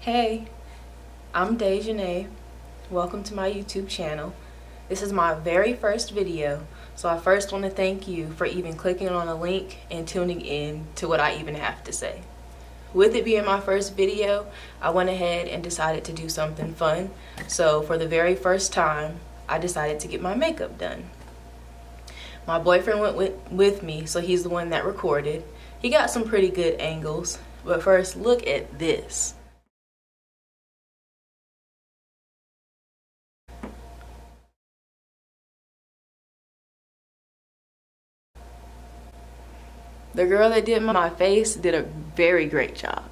Hey, I'm DesireDeshanay. Welcome to my YouTube channel. This is my very first video, so I first want to thank you for even clicking on a link and tuning in to what I even have to say. With it being my first video, I went ahead and decided to do something fun. So for the very first time, I decided to get my makeup done. My boyfriend went with me, so he's the one that recorded. He got some pretty good angles, but first look at this. The girl that did my face did a very great job.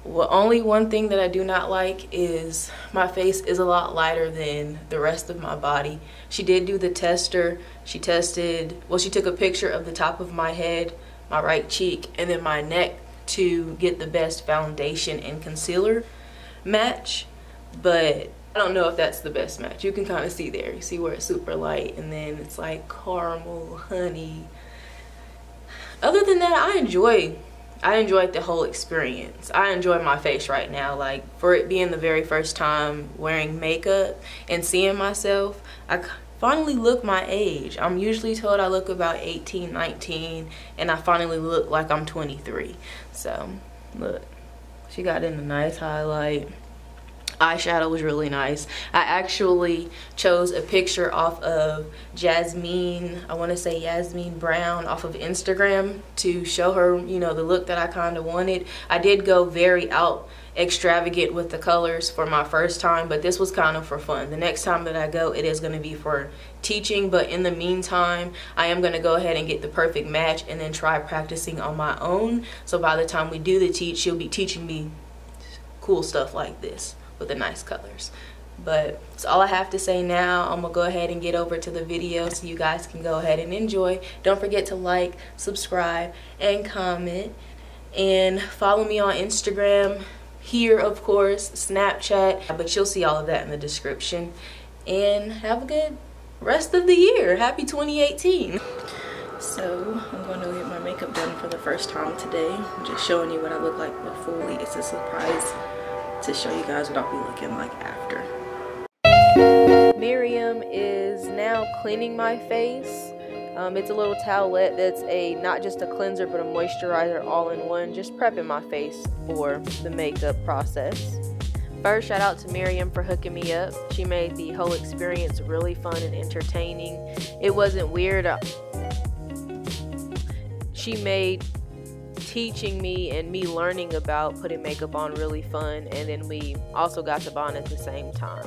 Well, only one thing that I do not like is my face is a lot lighter than the rest of my body. She did do the tester. She tested, well, she took a picture of the top of my head, my right cheek, and then my neck to get the best foundation and concealer match. But I don't know if that's the best match. You can kind of see there. You see where it's super light and then it's like caramel, honey. Other than that, I enjoyed the whole experience. I enjoy my face right now. Like, for it being the very first time wearing makeup and seeing myself, I finally look my age. I'm usually told I look about 18, 19, and I finally look like I'm 23. So, look, she got in a nice highlight. Eyeshadow was really nice. I actually chose a picture off of Jasmine, I want to say Yasmin Brown, off of Instagram to show her, you know, the look that I kind of wanted. I did go very extravagant with the colors for my first time, but this was kind of for fun. The next time that I go, it is going to be for teaching, but in the meantime, I am going to go ahead and get the perfect match and then try practicing on my own. So by the time we do the teach, she'll be teaching me cool stuff like this with the nice colors. But that's all I have to say now. I'm gonna go ahead and get over to the video so you guys can go ahead and enjoy. Don't forget to like, subscribe, and comment, and follow me on Instagram, here of course, Snapchat, but you'll see all of that in the description. And have a good rest of the year. Happy 2018. So I'm going to get my makeup done for the first time today. I'm just showing you what I look like, but fully it's a surprise to show you guys what I'll be looking like after. Miriam is now cleaning my face. It's a little towelette that's not just a cleanser but a moisturizer all in one, just prepping my face for the makeup process. First, shout out to Miriam for hooking me up. She made the whole experience really fun and entertaining. It wasn't weird. She made teaching me and me learning about putting makeup on really fun, and then we also got to bond at the same time.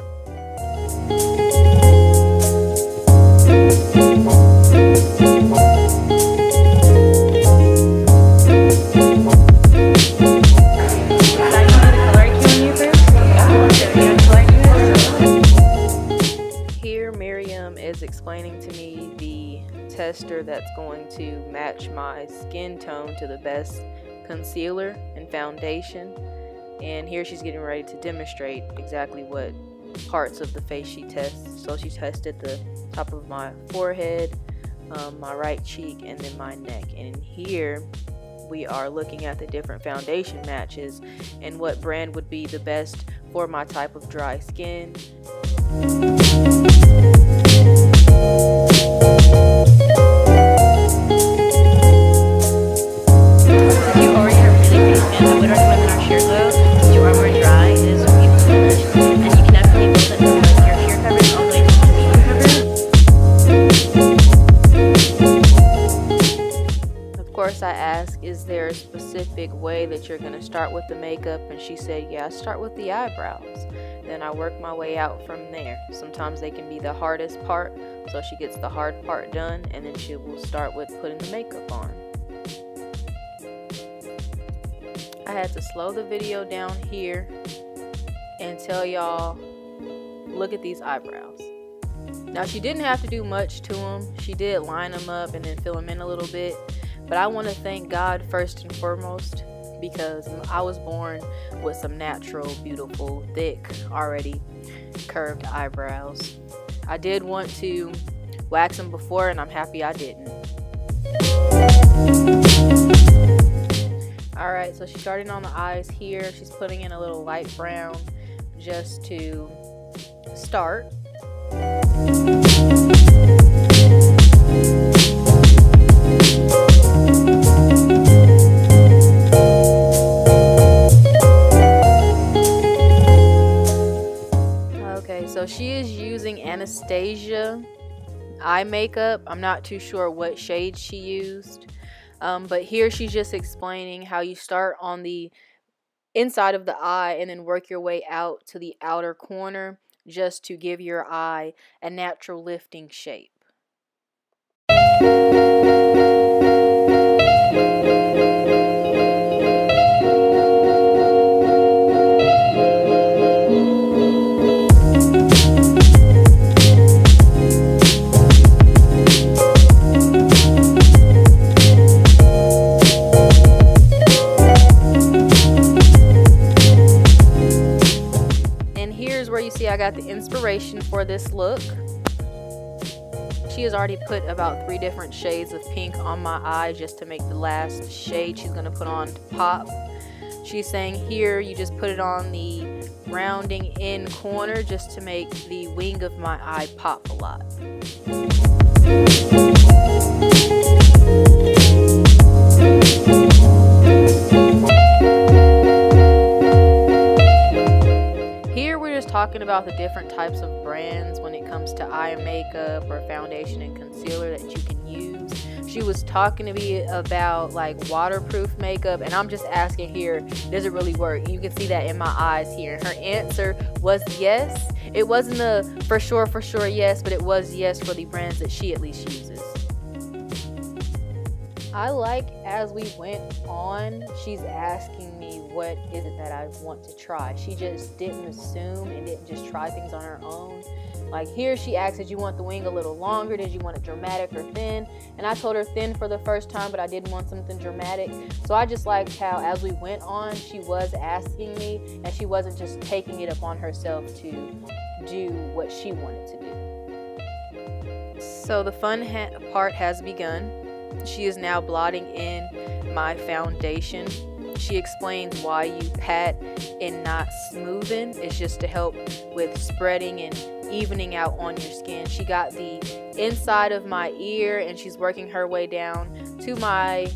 Here Miriam is explaining to me the tester that's going to match my skin tone to the best concealer and foundation, and here she's getting ready to demonstrate exactly what parts of the face she tests. So she tested the top of my forehead, my right cheek, and then my neck, and here we are looking at the different foundation matches and what brand would be the best for my type of dry skin. I asked, is there a specific way that you're going to start with the makeup? And she said, yeah, start with the eyebrows. Then I work my way out from there. Sometimes they can be the hardest part, so she gets the hard part done, and then she will start with putting the makeup on. I had to slow the video down here and tell y'all, look at these eyebrows. Now, she didn't have to do much to them. She did line them up and then fill them in a little bit. But I want to thank God first and foremost, because I was born with some natural, beautiful, thick, already curved eyebrows. I did want to wax them before, and I'm happy I didn't. Alright, so she's starting on the eyes here. She's putting in a little light brown just to start. Okay, so she is using Anastasia eye makeup. I'm not too sure what shade she used. But here she's just explaining how you start on the inside of the eye and then work your way out to the outer corner just to give your eye a natural lifting shape. I got the inspiration for this look. She has already put about 3 different shades of pink on my eye just to make the last shade she's going to put on to pop. She's saying here you just put it on the rounding in corner just to make the wing of my eye pop a lot. Talking about the different types of brands when it comes to eye makeup or foundation and concealer that you can use. She was talking to me about like waterproof makeup, and I'm just asking here, does it really work? You can see that in my eyes here. Her answer was yes. It wasn't a for sure yes, but it was yes for the brands that she at least uses. I like as we went on, she's asking me what is it that I want to try. She just didn't assume and didn't just try things on her own. Like here she asked, did you want the wing a little longer? Did you want it dramatic or thin? And I told her thin for the first time, but I did want something dramatic. So I just liked how as we went on, she was asking me and she wasn't just taking it upon herself to do what she wanted to do. So the fun part has begun. She is now blotting in my foundation. She explains why you pat and not smoothing. It's just to help with spreading and evening out on your skin. She got the inside of my ear and she's working her way down to my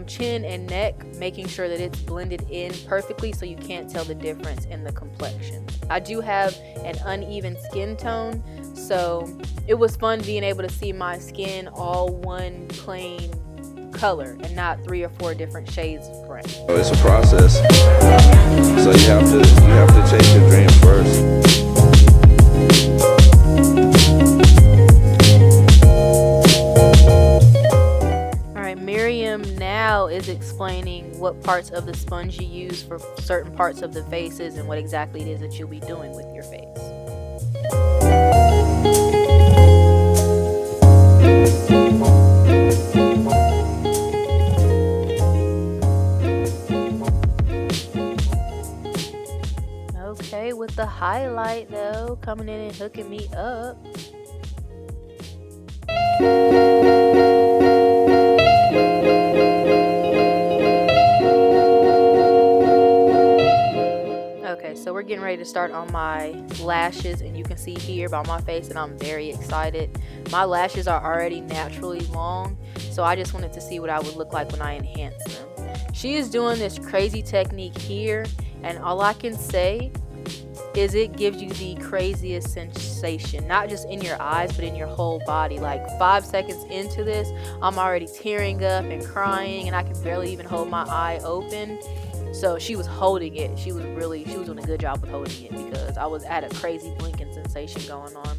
chin and neck, making sure that it's blended in perfectly so you can't tell the difference in the complexion. I do have an uneven skin tone, so it was fun being able to see my skin all one plain color and not 3 or 4 different shades of brown. It's a process, so you have to chase your dream first. Now is explaining what parts of the sponge you use for certain parts of the faces and what exactly it is that you'll be doing with your face. Okay, with the highlight though, coming in and hooking me up. Okay, so we're getting ready to start on my lashes, and you can see here by my face that I'm very excited. My lashes are already naturally long, so I just wanted to see what I would look like when I enhance them. She is doing this crazy technique here, and all I can say is it gives you the craziest sensation, not just in your eyes but in your whole body. Like 5 seconds into this, I'm already tearing up and crying, and I can barely even hold my eye open. So she was holding it. She was doing a good job with holding it because I was at a crazy blinking sensation going on.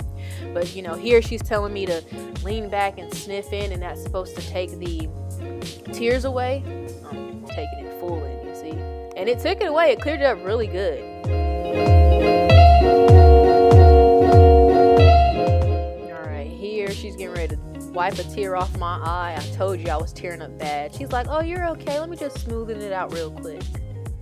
But you know, here she's telling me to lean back and sniff in, and that's supposed to take the tears away. I'm taking it full in, you see, and it took it away. It cleared it up really good. Alright, here she's getting ready to wipe a tear off my eye. I told you I was tearing up bad. She's like, oh, you're okay, let me just smoothen it out real quick.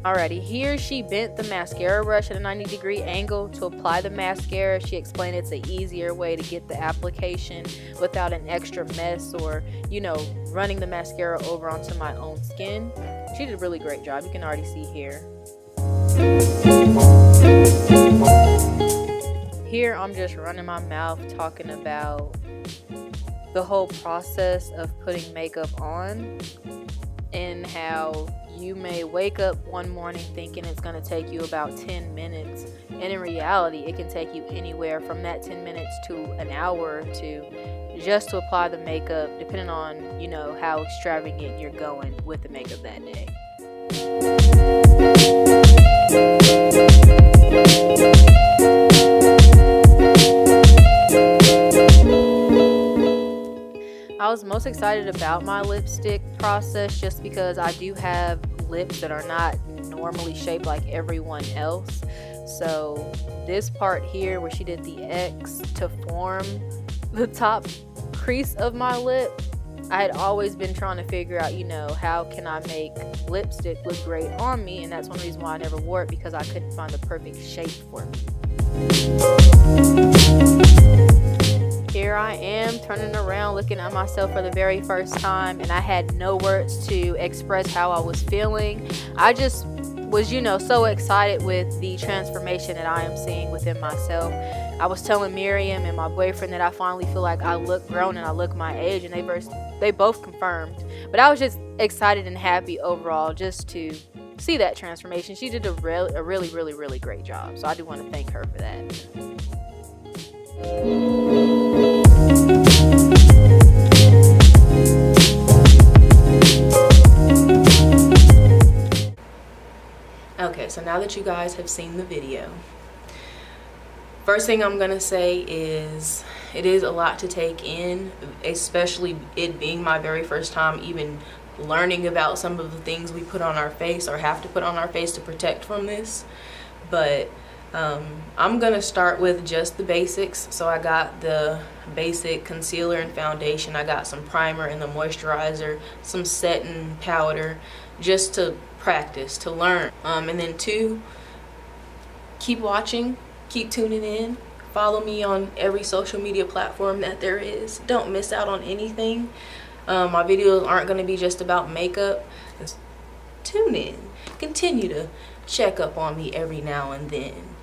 Alrighty, here she bent the mascara brush at a 90-degree angle to apply the mascara. She explained it's an easier way to get the application without an extra mess or, you know, running the mascara over onto my own skin. she did a really great job. You can already see here. Here I'm just running my mouth talking about the whole process of putting makeup on, and how you may wake up one morning thinking it's going to take you about 10 minutes, and in reality it can take you anywhere from that 10 minutes to an hour or two just to apply the makeup, depending on, you know, how extravagant you're going with the makeup that day. I was most excited about my lipstick process just because I do have lips that are not normally shaped like everyone else. So this part here where she did the X to form the top crease of my lip, I had always been trying to figure out, you know, how can I make lipstick look great on me, and that's one reason why I never wore it, because I couldn't find the perfect shape for me. Here I am turning around looking at myself for the very first time, and I had no words to express how I was feeling. I just was, you know, so excited with the transformation that I am seeing within myself. I was telling Miriam and my boyfriend that I finally feel like I look grown and I look my age, and they both confirmed. But I was just excited and happy overall just to see that transformation. She did a really great job, so I do want to thank her for that. Okay, so now that you guys have seen the video, first thing I'm gonna say is it is a lot to take in, especially it being my very first time even learning about some of the things we put on our face or have to put on our face to protect from this. But I'm gonna start with just the basics. So I got the basic concealer and foundation, I got some primer and the moisturizer, some setting powder, just to practice, to learn. And then 2, keep watching, keep tuning in, follow me on every social media platform that there is. Don't miss out on anything. My videos aren't going to be just about makeup. Just tune in, continue to check up on me every now and then.